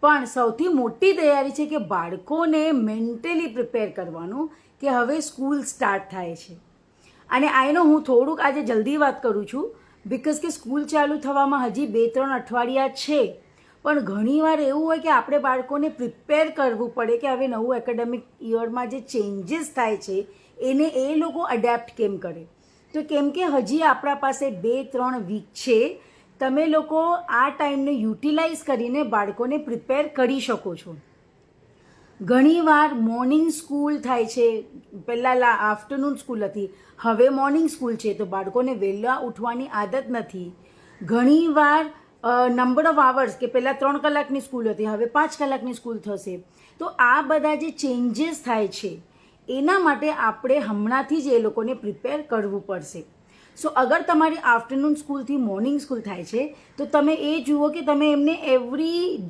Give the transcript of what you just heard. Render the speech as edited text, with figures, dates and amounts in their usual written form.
પણ સૌથી મોટી તૈયારી છે કે બાળકોને મેન્ટલી પ્રિપેર કરવાનું કે હવે સ્કૂલ સ્ટાર્ટ થાય છે. અને આઈનો હું થોડુંક આજે જલ્દી વાત કરું છું બિકોઝ કે સ્કૂલ ચાલુ થવામાં હજી 2-3 અઠવાડિયા છે. પણ ઘણીવાર એવું હોય કે આપણે બાળકોને પ્રિપેર કરવું પડે કે હવે નવું એકેડેમિક યરમાં જે ચેન્જીસ થાય છે એને એ લોકો અડેપ્ટ કેમ કરે. તો કેમ કે હજી આપણા પાસે 2-3 વીક છે, તમે લોકો આ ટાઈમને યુટિલાઇઝ કરીને બાળકોને પ્રિપેર કરી શકો છો. ઘણીવાર મોર્નિંગ સ્કૂલ થાય છે, પહેલાં આફ્ટરનૂન સ્કૂલ હતી, હવે મોર્નિંગ સ્કૂલ છે, તો બાળકોને વહેલા ઉઠવાની આદત નથી. ઘણીવાર નંબર ઓફ આવર્સ કે પહેલાં 3 કલાકની સ્કૂલ હતી, હવે 5 કલાકની સ્કૂલ થશે. તો આ બધા જે ચેન્જીસ થાય છે એના માટે આપણે હમણાંથી જ એ લોકોને પ્રિપેર કરવું પડશે. સો અગર તમારી આફ્ટરનૂન સ્કૂલથી મોર્નિંગ સ્કૂલ થાય છે તો તમે એ જુઓ કે તમે એમને એવરી ડે